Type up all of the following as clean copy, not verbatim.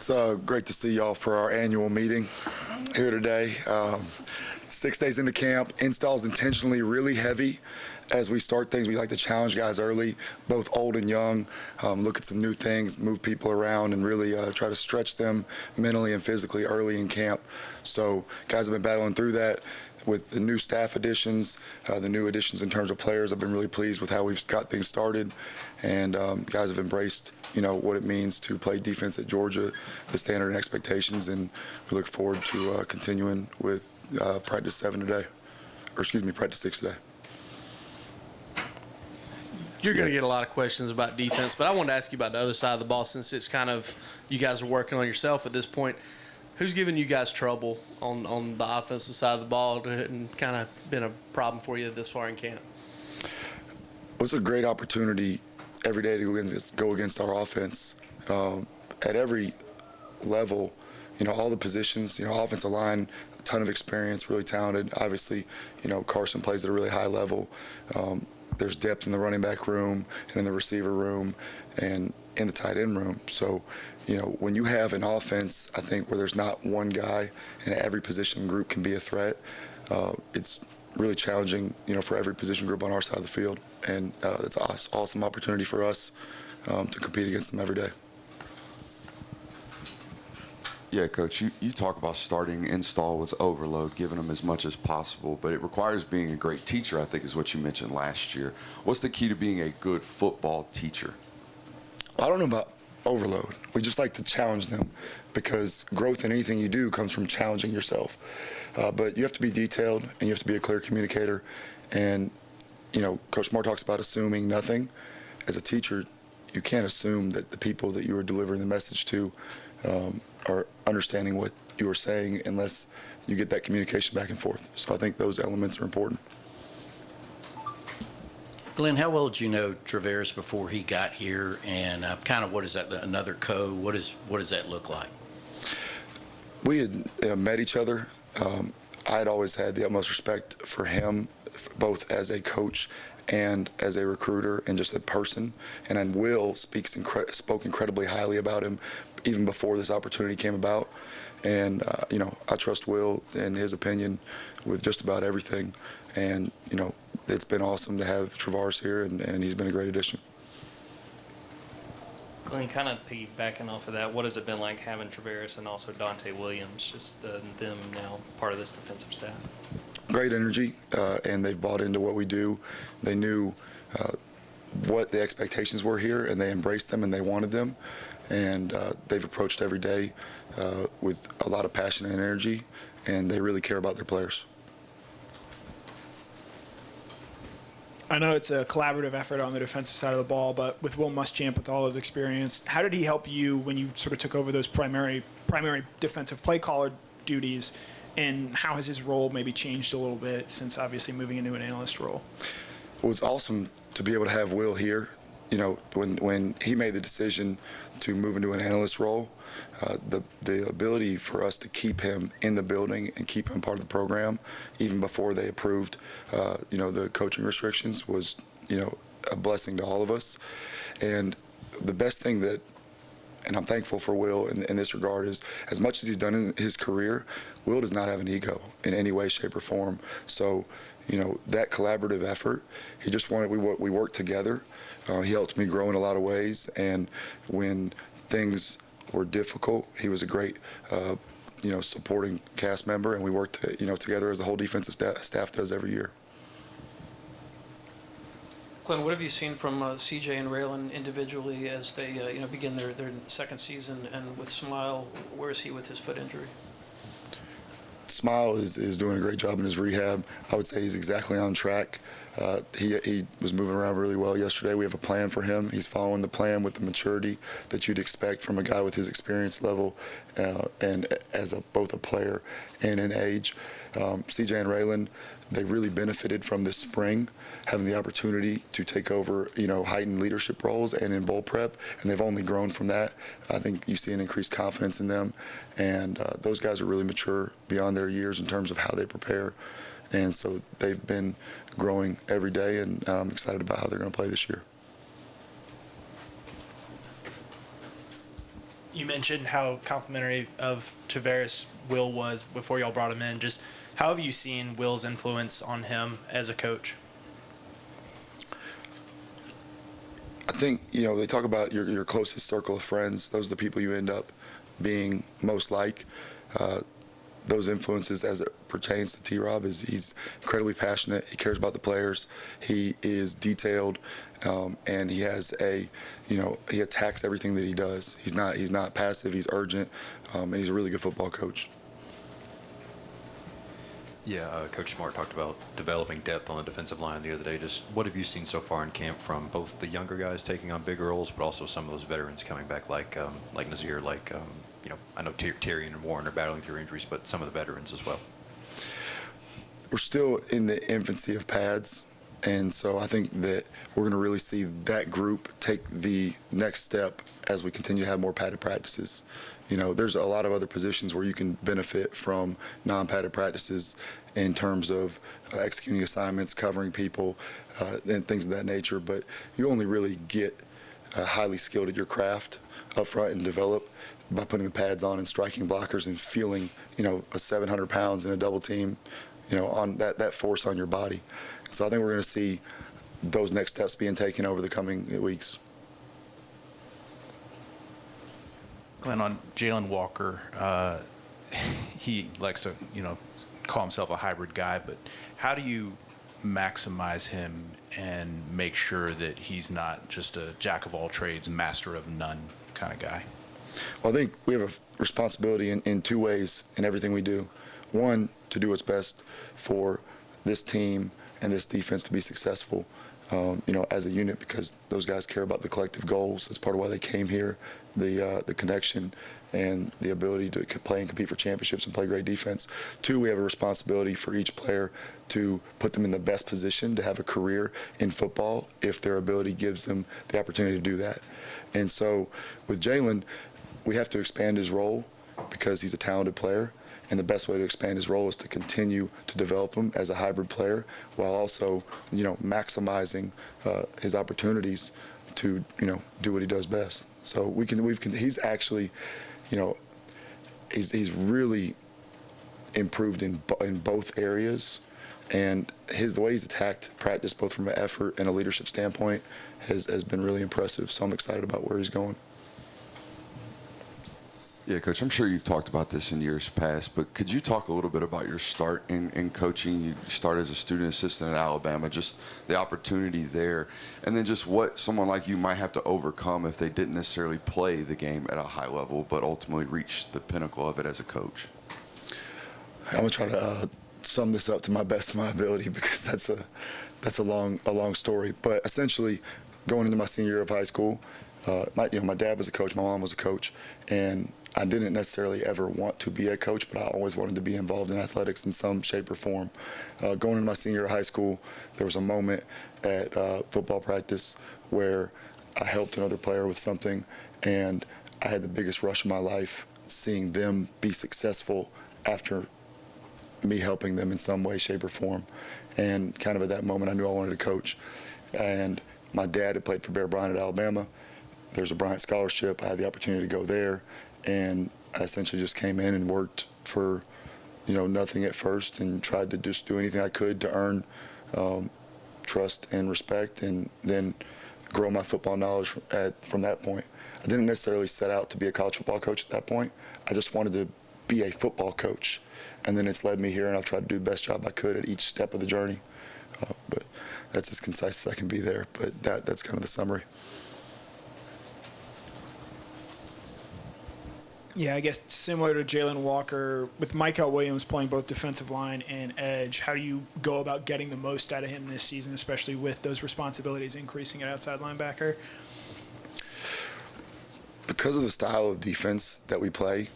It's great to see y'all for our annual meeting here today. 6 days into camp, installs intentionally really heavy. As we start things, we like to challenge guys early, both old and young, look at some new things, move people around, and really try to stretch them mentally and physically early in camp. So guys have been battling through that. With the new staff additions, the new additions in terms of players, I've been really pleased with how we've got things started, and guys have embraced, what it means to play defense at Georgia, the standard and expectations, and we look forward to continuing with practice 6 today. You're going to get a lot of questions about defense, but I wanted to ask you about the other side of the ball since it's kind of you guys are working on yourself at this point. Who's giving you guys trouble on the offensive side of the ball and kind of been a problem for you this far in camp? It's a great opportunity every day to go against our offense. At every level, all the positions, offensive line, a ton of experience, really talented. Obviously, Carson plays at a really high level. There's depth in the running back room and in the receiver room and in the tight end room. So, when you have an offense, I think, where there's not one guy and every position group can be a threat, it's really challenging, for every position group on our side of the field. And it's an awesome opportunity for us to compete against them every day. Yeah, Coach, you talk about starting install with overload, giving them as much as possible, but it requires being a great teacher, I think is what you mentioned last year. What's the key to being a good football teacher? I don't know about overload. We just like to challenge them because growth in anything you do comes from challenging yourself. But you have to be detailed and you have to be a clear communicator. And, Coach Moore talks about assuming nothing. As a teacher, you can't assume that the people that you are delivering the message to are understanding what you are saying unless you get that communication back and forth. So I think those elements are important. Glenn, how well did you know Traveris before he got here, and kind of what is that, another what does that look like? We had met each other. I had always had the utmost respect for him, both as a coach and as a recruiter and just a person. And then Will spoke incredibly highly about him even before this opportunity came about. And, I trust Will and his opinion with just about everything. And, it's been awesome to have Travaris here, and he's been a great addition. Glenn, kind of piggybacking off of that, what has it been like having Travaris and also Dante Williams, just them now part of this defensive staff? Great energy, and they've bought into what we do. They knew what the expectations were here, and they embraced them, and they wanted them. And they've approached every day with a lot of passion and energy, and they really care about their players. I know it's a collaborative effort on the defensive side of the ball, but with Will Muschamp, with all of the experience, how did he help you when you sort of took over those primary defensive play caller duties, and how has his role maybe changed a little bit since obviously moving into an analyst role? Well, it's awesome to be able to have Will here. When he made the decision to move into an analyst role, the ability for us to keep him in the building and keep him part of the program, even before they approved, the coaching restrictions, was, a blessing to all of us. And the best thing and I'm thankful for Will in this regard, is as much as he's done in his career, Will does not have an ego in any way, shape, or form. So, that collaborative effort, he just wanted, we worked together. He helped me grow in a lot of ways, and when things were difficult, he was a great, supporting cast member, and we worked, together as the whole defensive staff does every year. Glenn, what have you seen from CJ and Raylan individually as they, begin their second season, and with Smile, where is he with his foot injury? Smile is doing a great job in his rehab. I would say he's exactly on track. He was moving around really well yesterday. We have a plan for him. He's following the plan with the maturity that you'd expect from a guy with his experience level and as both a player and in age. CJ and Raylan, they really benefited from this spring, having the opportunity to take over, heightened leadership roles and in bowl prep, and they've only grown from that. I think you see an increased confidence in them, and those guys are really mature beyond their years in terms of how they prepare, and so they've been growing every day, and I'm excited about how they're going to play this year. You mentioned how complimentary of Tavares Will was before y'all brought him in. Just how have you seen Will's influence on him as a coach? I think, they talk about your closest circle of friends. Those are the people you end up being most like. Those influences as it pertains to T-Rob is he's incredibly passionate. He cares about the players. He is detailed, and he has he attacks everything that he does. He's not passive. He's urgent, and he's a really good football coach. Yeah, Coach Smart talked about developing depth on the defensive line the other day. Just what have you seen so far in camp from both the younger guys taking on bigger roles, but also some of those veterans coming back, like Nazir, I know Terry and Warren are battling through injuries, but some of the veterans as well. We're still in the infancy of pads, and so I think that we're going to really see that group take the next step as we continue to have more padded practices. There's a lot of other positions where you can benefit from non-padded practices in terms of executing assignments, covering people, and things of that nature. But you only really get highly skilled at your craft up front and develop by putting the pads on and striking blockers and feeling, a 700 pounds in a double team, on that force on your body. So I think we're going to see those next steps being taken over the coming weeks. Glenn, on Jalen Walker, he likes to, call himself a hybrid guy, but how do you maximize him and make sure that he's not just a jack of all trades, master of none kind of guy? Well, I think we have a responsibility in two ways in everything we do. One, to do what's best for this team and this defense to be successful, as a unit, because those guys care about the collective goals. That's part of why they came here, the connection and the ability to play and compete for championships and play great defense. Two, we have a responsibility for each player to put them in the best position to have a career in football if their ability gives them the opportunity to do that. And so with Jalen, we have to expand his role because he's a talented player. And the best way to expand his role is to continue to develop him as a hybrid player while also, maximizing his opportunities to, do what he does best. So he's actually, he's really improved in both areas. And the way he's attacked practice, both from an effort and a leadership standpoint, has been really impressive. So I'm excited about where he's going. Yeah, Coach, I'm sure you've talked about this in years past, but could you talk a little bit about your start in coaching? You started as a student assistant at Alabama, just the opportunity there, and then just what someone like you might have to overcome if they didn't necessarily play the game at a high level, but ultimately reach the pinnacle of it as a coach. I'm going to try to sum this up to my best of my ability because that's a long story. But essentially, going into my senior year of high school, my dad was a coach, my mom was a coach, and I didn't necessarily ever want to be a coach, but I always wanted to be involved in athletics in some shape or form. Going into my senior year of high school, there was a moment at football practice where I helped another player with something, and I had the biggest rush of my life seeing them be successful after me helping them in some way, shape, or form. And kind of at that moment, I knew I wanted to coach. And my dad had played for Bear Bryant at Alabama. There's a Bryant scholarship. I had the opportunity to go there. And I essentially just came in and worked for, nothing at first and tried to just do anything I could to earn trust and respect and then grow my football knowledge from that point. I didn't necessarily set out to be a college football coach at that point. I just wanted to be a football coach. And then it's led me here, and I've tried to do the best job I could at each step of the journey. But that's as concise as I can be there. But that's kind of the summary. Yeah, I guess similar to Jalen Walker, with Michael Williams playing both defensive line and edge, how do you go about getting the most out of him this season, especially with those responsibilities increasing at outside linebacker? Because of the style of defense that we play,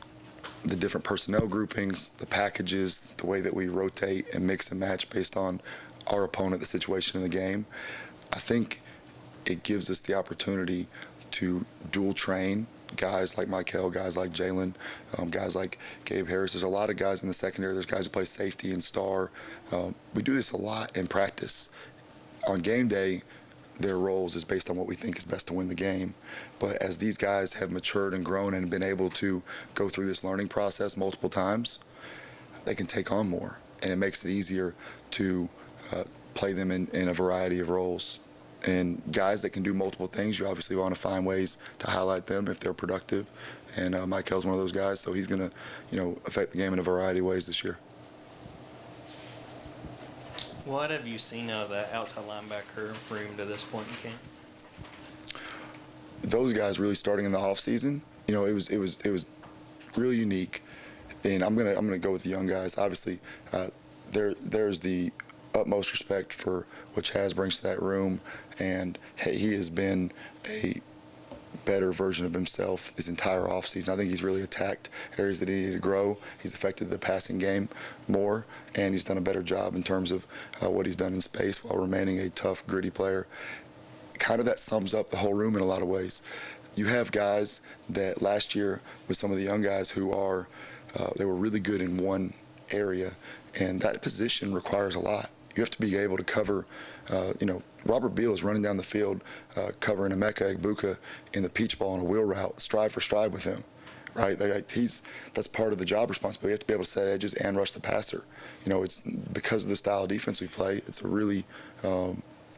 the different personnel groupings, the packages, the way that we rotate and mix and match based on our opponent, the situation in the game, I think it gives us the opportunity to dual train guys like Michael, guys like Jalen, guys like Gabe Harris. There's a lot of guys in the secondary. There's guys who play safety and star. We do this a lot in practice. On game day, their roles is based on what we think is best to win the game. But as these guys have matured and grown and been able to go through this learning process multiple times, they can take on more, and it makes it easier to play them in a variety of roles. And guys that can do multiple things, you obviously want to find ways to highlight them if they're productive. And Mikel's one of those guys, so he's going to, affect the game in a variety of ways this year. What have you seen out of that outside linebacker room to this point in camp? Those guys really starting in the off season, it was really unique. And I'm gonna go with the young guys. Obviously, there's the utmost respect for what Chaz brings to that room, and he has been a better version of himself this entire offseason. I think he's really attacked areas that he needed to grow. He's affected the passing game more, and he's done a better job in terms of what he's done in space while remaining a tough, gritty player. Kind of that sums up the whole room in a lot of ways. You have guys that last year with some of the young guys who are they were really good in one area, and that position requires a lot. You have to be able to cover, Robert Beal is running down the field covering Emeka Egbuka in the peach ball on a wheel route, stride for stride with him, right? That's part of the job responsibility. You have to be able to set edges and rush the passer. It's because of the style of defense we play, it's a really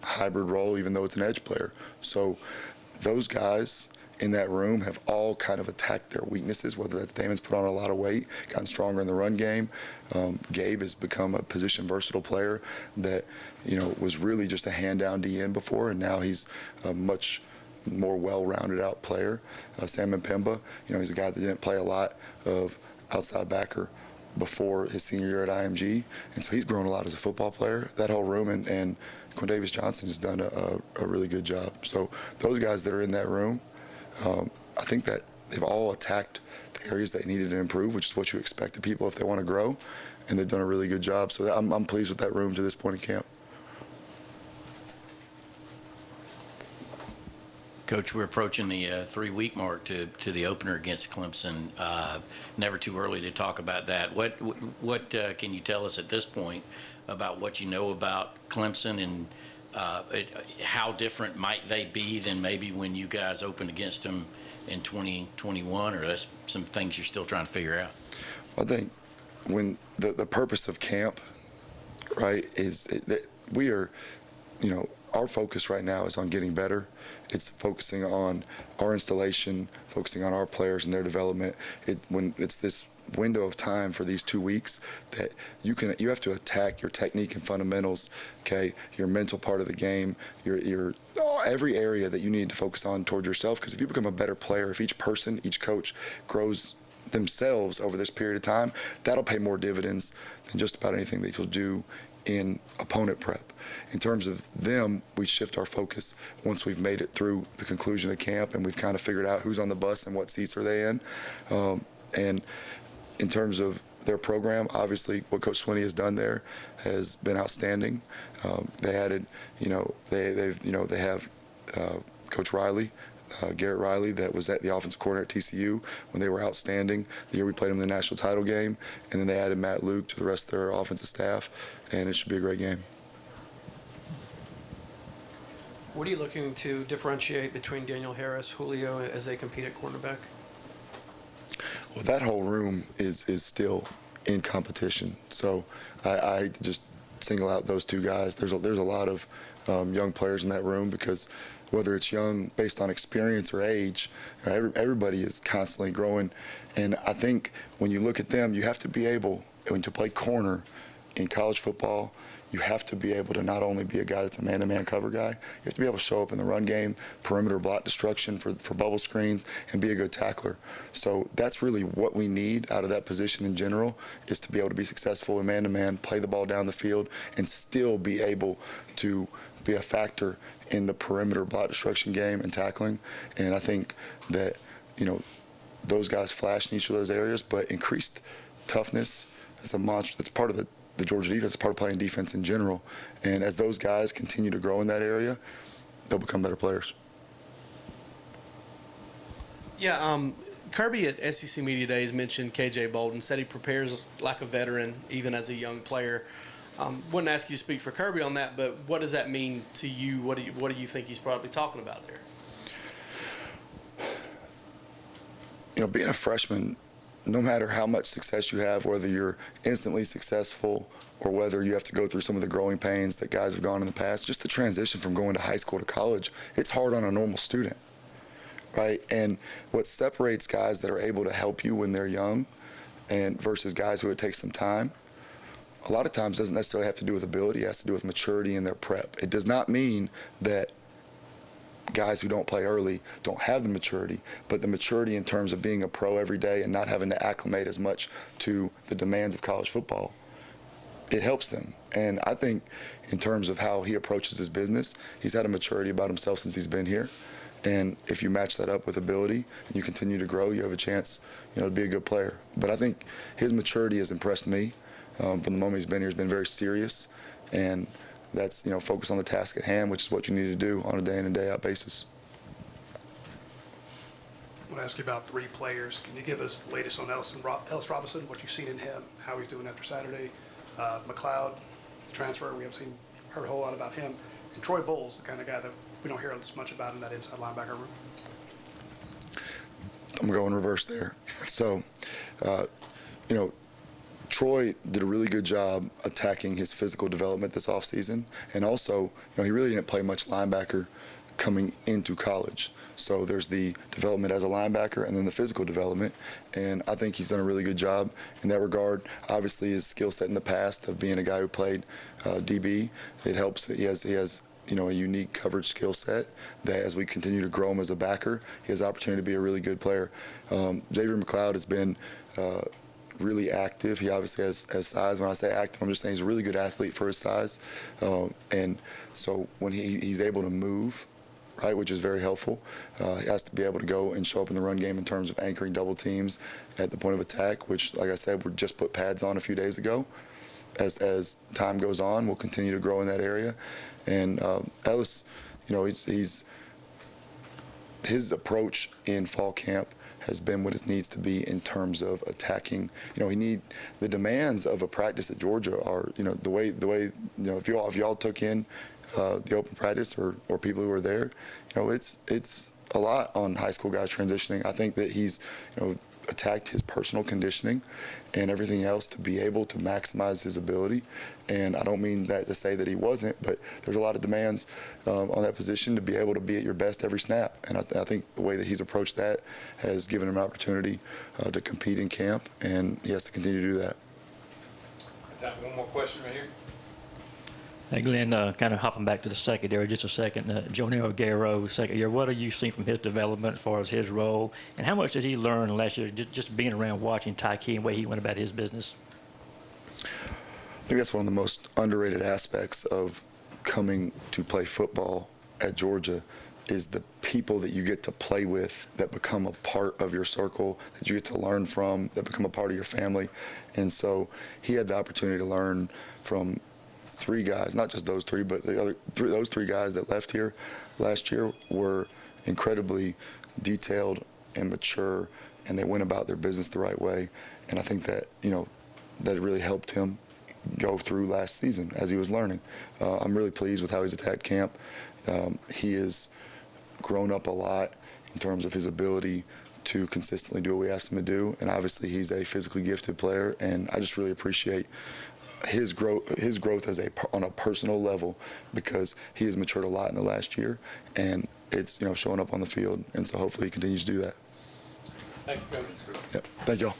hybrid role, even though it's an edge player. So those guys in that room have all kind of attacked their weaknesses, whether that's Damon's put on a lot of weight, gotten stronger in the run game. Gabe has become a position versatile player that, was really just a hand-down DN before, and now he's a much more well-rounded out player. Sam Mpemba, he's a guy that didn't play a lot of outside backer before his senior year at IMG, and so he's grown a lot as a football player. That whole room, and Quindavis Johnson has done a really good job. So those guys that are in that room, I think that they've all attacked the areas they needed to improve, which is what you expect of people if they want to grow, and they've done a really good job. So I'm pleased with that room to this point in camp. Coach, we're approaching the 3-week mark to the opener against Clemson. Never too early to talk about that. What can you tell us at this point about what you know about Clemson, and how different might they be than maybe when you guys opened against them in 2021, or that's some things you're still trying to figure out? I think when the purpose of camp, right, is that we are, our focus right now is on getting better. It's focusing on our installation, focusing on our players and their development. When it's this window of time for these 2 weeks that you have to attack your technique and fundamentals, okay, your mental part of the game, your every area that you need to focus on toward yourself. Because if you become a better player, if each person, each coach grows themselves over this period of time, that'll pay more dividends than just about anything that you'll do in opponent prep. In terms of them, we shift our focus once we've made it through the conclusion of camp and we've kind of figured out who's on the bus and what seats are they in. And in terms of their program, obviously what Coach Swinney has done there has been outstanding. They added, they have Coach Riley, Garrett Riley, that was at the offensive coordinator at TCU when they were outstanding the year we played them in the national title game, and then they added Matt Luke to the rest of their offensive staff, and it should be a great game. What are you looking to differentiate between Daniel Harris, Julio, as they compete at cornerback? Well, that whole room is still in competition, so I just single out those two guys. There's a lot of young players in that room, because whether it's young based on experience or age, everybody is constantly growing. And I think when you look at them, you have to be able, when to play corner in college football, you have to be able to not only be a guy that's a man-to-man cover guy, you have to be able to show up in the run game, perimeter block destruction for bubble screens, and be a good tackler. So that's really what we need out of that position in general, is to be able to be successful in man-to-man, play the ball down the field, and still be able to be a factor in the perimeter block destruction game and tackling. And I think that, those guys flash in each of those areas, but increased toughness is a mantra that's part of the Georgia defense, part of playing defense in general. And as those guys continue to grow in that area, they'll become better players. Yeah, Kirby at SEC Media Days mentioned KJ Bolden, said he prepares like a veteran even as a young player. Wouldn't ask you to speak for Kirby on that, but what does that mean to you? What do you think he's probably talking about there? Being a freshman, no matter how much success you have, whether you're instantly successful or whether you have to go through some of the growing pains that guys have gone in the past, just the transition from going to high school to college, it's hard on a normal student, right? And what separates guys that are able to help you when they're young and versus guys who it takes some time, a lot of times doesn't necessarily have to do with ability, it has to do with maturity in their prep. It does not mean that guys who don't play early don't have the maturity, but the maturity in terms of being a pro every day and not having to acclimate as much to the demands of college football, it helps them. And I think in terms of how he approaches his business, he's had a maturity about himself since he's been here. And if you match that up with ability and you continue to grow, you have a chance, to be a good player. But I think his maturity has impressed me. From the moment he's been here, he's been very serious, and that's, focus on the task at hand, which is what you need to do on a day in and day out basis. I want to ask you about 3 players. Can you give us the latest on Ellis Robinson, what you've seen in him, how he's doing after Saturday? McLeod, the transfer, we haven't heard a whole lot about him. And Troy Bowles, the kind of guy that we don't hear as much about in that inside linebacker room. I'm going reverse there. So, Troy did a really good job attacking his physical development this offseason. And also, he really didn't play much linebacker coming into college. So there's the development as a linebacker and then the physical development. And I think he's done a really good job in that regard. Obviously, his skill set in the past of being a guy who played DB, it helps. He has a unique coverage skill set that as we continue to grow him as a backer, he has the opportunity to be a really good player. Xavier McLeod has been really active. He obviously has size. When I say active, I'm just saying he's a really good athlete for his size. And so when he's able to move, right, which is very helpful, he has to be able to go and show up in the run game in terms of anchoring double teams at the point of attack, which, like I said, we just put pads on a few days ago. As time goes on, we'll continue to grow in that area. And Ellis, his approach in fall camp has been what it needs to be in terms of attacking. The demands of a practice at Georgia are, the way if y'all took in the open practice or people who were there, it's a lot on high school guys transitioning. I think that he's, attacked his personal conditioning and everything else to be able to maximize his ability. And I don't mean that to say that he wasn't, but there's a lot of demands on that position to be able to be at your best every snap. And I think the way that he's approached that has given him an opportunity to compete in camp, and he has to continue to do that. One more question right here. Hey, Glenn, kind of hopping back to the secondary just a second. Jonell Guerrero, second year, what have you seen from his development as far as his role? And how much did he learn last year just being around watching Tyke and the way he went about his business? I think that's one of the most underrated aspects of coming to play football at Georgia is the people that you get to play with that become a part of your circle, that you get to learn from, that become a part of your family. And so he had the opportunity to learn from 3 guys, not just those 3, but those 3 guys that left here last year were incredibly detailed and mature, and they went about their business the right way. And I think that, that it really helped him go through last season as he was learning. I'm really pleased with how he's attacked camp. He has grown up a lot in terms of his ability to consistently do what we asked him to do, and obviously he's a physically gifted player, and I just really appreciate his growth on a personal level, because he has matured a lot in the last year, and it's showing up on the field, and so hopefully he continues to do that. Thank you, Coach. Yep. Thank y'all.